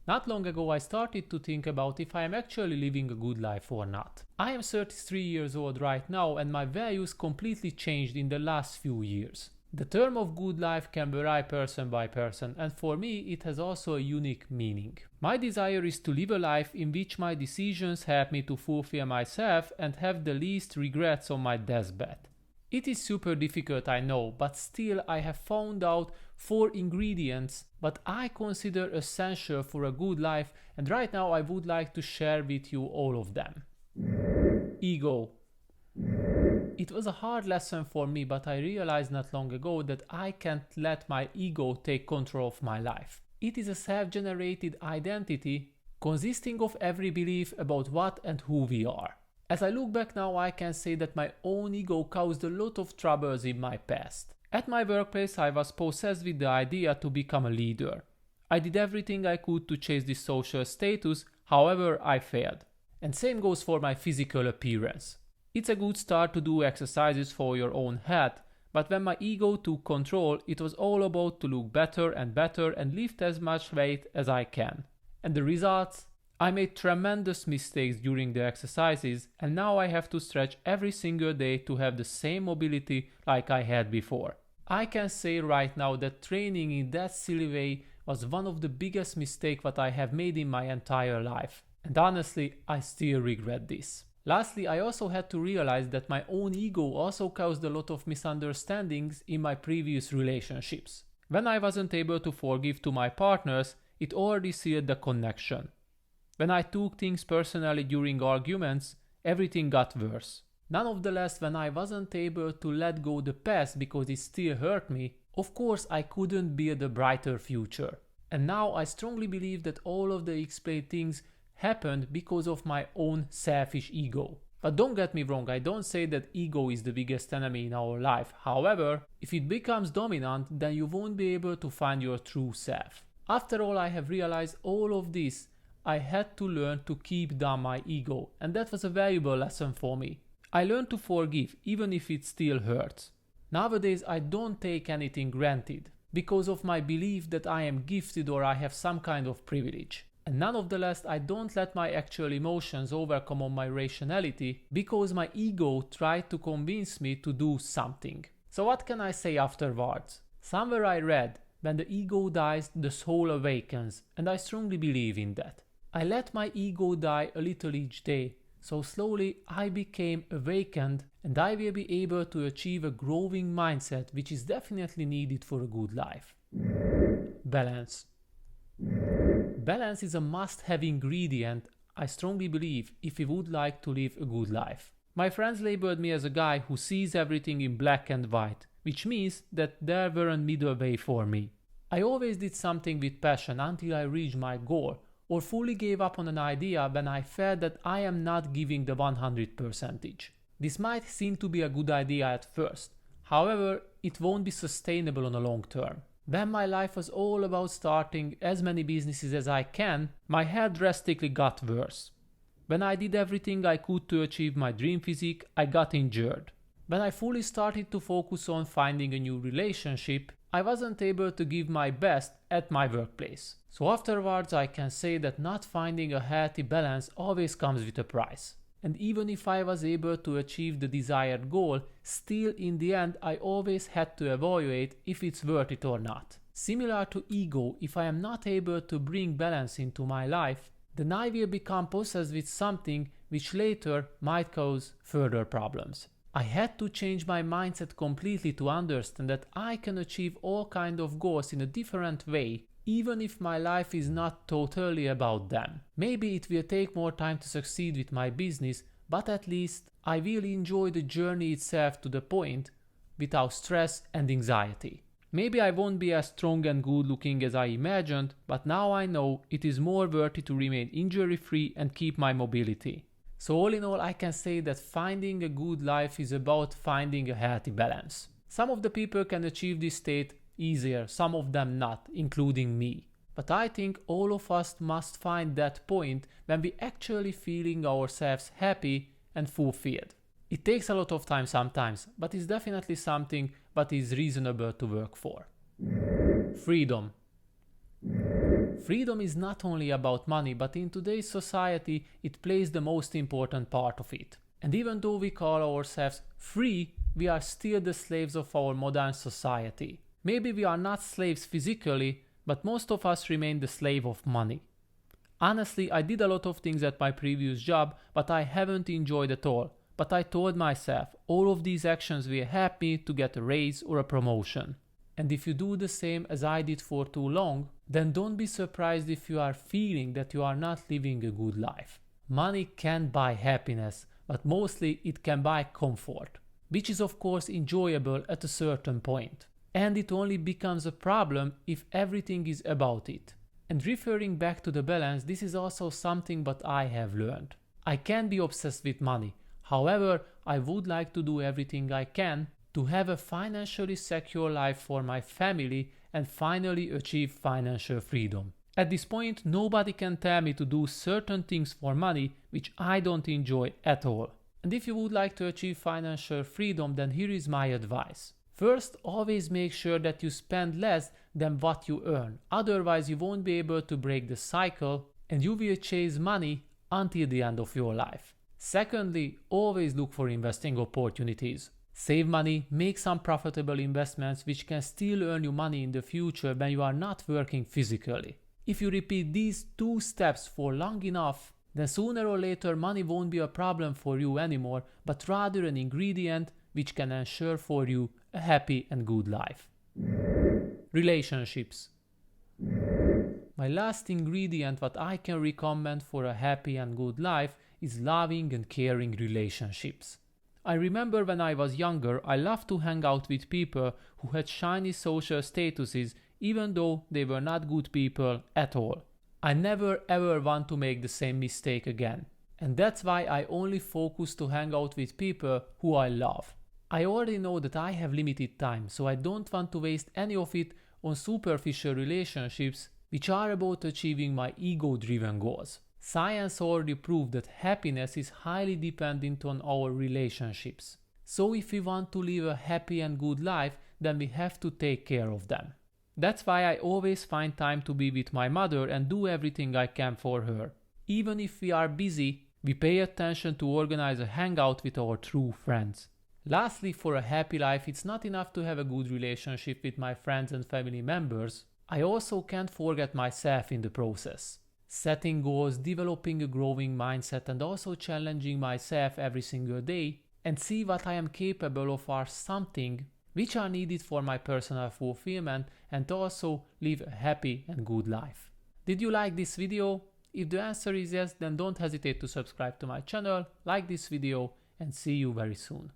Not long ago I started to think about if I am actually living a good life or not. I am 33 years old right now and my values completely changed in the last few years. The term of good life can vary person by person, and for me it has also a unique meaning. My desire is to live a life in which my decisions help me to fulfill myself and have the least regrets on my deathbed. It is super difficult, I know, but still I have found out 4 ingredients but I consider essential for a good life, and right now I would like to share with you all of them. Ego. It was a hard lesson for me, but I realized not long ago that I can't let my ego take control of my life. It is a self-generated identity consisting of every belief about what and who we are. As I look back now, I can say that my own ego caused a lot of troubles in my past. At my workplace, I was possessed with the idea to become a leader. I did everything I could to chase this social status, however, I failed. And same goes for my physical appearance. It's a good start to do exercises for your own health, but when my ego took control, it was all about to look better and lift as much weight as I can. And the results? I made tremendous mistakes during the exercises, and now I have to stretch every single day to have the same mobility like I had before. I can say right now that training in that silly way was one of the biggest mistakes that I have made in my entire life. And honestly, I still regret this. Lastly, I also had to realize that my own ego also caused a lot of misunderstandings in my previous relationships. When I wasn't able to forgive to my partners, it already sealed the connection. When I took things personally during arguments, everything got worse. Nonetheless, when I wasn't able to let go the past because it still hurt me, of course I couldn't build a brighter future. And now I strongly believe that all of the explained things happened because of my own selfish ego. But don't get me wrong, I don't say that ego is the biggest enemy in our life. However, if it becomes dominant, then you won't be able to find your true self. After all, I have realized all of this. I had to learn to keep down my ego, and that was a valuable lesson for me. I learned to forgive, even if it still hurts. Nowadays, I don't take anything granted, because of my belief that I am gifted or I have some kind of privilege. And nonetheless, I don't let my actual emotions overcome on my rationality, because my ego tried to convince me to do something. So what can I say afterwards? Somewhere I read, when the ego dies, the soul awakens, and I strongly believe in that. I let my ego die a little each day, so slowly I became awakened, and I will be able to achieve a growing mindset, which is definitely needed for a good life. Balance. Balance is a must-have ingredient, I strongly believe, if you would like to live a good life. My friends labeled me as a guy who sees everything in black and white, which means that there weren't middle way for me. I always did something with passion until I reached my goal, or fully gave up on an idea when I felt that I am not giving the 100%. This might seem to be a good idea at first, however, it won't be sustainable on a long term. When my life was all about starting as many businesses as I can, my health drastically got worse. When I did everything I could to achieve my dream physique, I got injured. When I fully started to focus on finding a new relationship, I wasn't able to give my best at my workplace. So afterwards I can say that not finding a healthy balance always comes with a price. And even if I was able to achieve the desired goal, still in the end I always had to evaluate if it's worth it or not. Similar to ego, if I am not able to bring balance into my life, then I will become possessed with something which later might cause further problems. I had to change my mindset completely to understand that I can achieve all kinds of goals in a different way, even if my life is not totally about them. Maybe it will take more time to succeed with my business, but at least I will enjoy the journey itself to the point without stress and anxiety. Maybe I won't be as strong and good looking as I imagined, but now I know it is more worth it to remain injury-free and keep my mobility. So all in all, I can say that finding a good life is about finding a healthy balance. Some of the people can achieve this state easier, some of them not, including me. But I think all of us must find that point when we actually feeling ourselves happy and fulfilled. It takes a lot of time sometimes, but it's definitely something that is reasonable to work for. Freedom. Freedom is not only about money, but in today's society it plays the most important part of it. And even though we call ourselves free, we are still the slaves of our modern society. Maybe we are not slaves physically, but most of us remain the slave of money. Honestly, I did a lot of things at my previous job, but I haven't enjoyed it all. But I told myself, all of these actions will help me to get a raise or a promotion. And if you do the same as I did for too long, then don't be surprised if you are feeling that you are not living a good life. Money can buy happiness, but mostly it can buy comfort, which is of course enjoyable at a certain point. And it only becomes a problem if everything is about it. And referring back to the balance, this is also something that I have learned. I can be obsessed with money. However, I would like to do everything I can to have a financially secure life for my family and finally achieve financial freedom. At this point, nobody can tell me to do certain things for money which I don't enjoy at all. And if you would like to achieve financial freedom, then here is my advice. First, always make sure that you spend less than what you earn. Otherwise, you won't be able to break the cycle and you will chase money until the end of your life. Secondly, always look for investing opportunities. Save money, make some profitable investments which can still earn you money in the future when you are not working physically. If you repeat these two steps for long enough, then sooner or later money won't be a problem for you anymore, but rather an ingredient which can ensure for you a happy and good life. Relationships. My last ingredient what I can recommend for a happy and good life is loving and caring relationships. I remember when I was younger, I loved to hang out with people who had shiny social statuses even though they were not good people at all. I never ever want to make the same mistake again. And that's why I only focus to hang out with people who I love. I already know that I have limited time, so I don't want to waste any of it on superficial relationships which are about achieving my ego-driven goals. Science already proved that happiness is highly dependent on our relationships. So if we want to live a happy and good life, then we have to take care of them. That's why I always find time to be with my mother and do everything I can for her. Even if we are busy, we pay attention to organize a hangout with our true friends. Lastly, for a happy life, it's not enough to have a good relationship with my friends and family members. I also can't forget myself in the process. Setting goals, developing a growing mindset, and also challenging myself every single day and see what I am capable of are something which are needed for my personal fulfillment and also live a happy and good life. Did you like this video? If the answer is yes, then don't hesitate to subscribe to my channel, like this video, and see you very soon.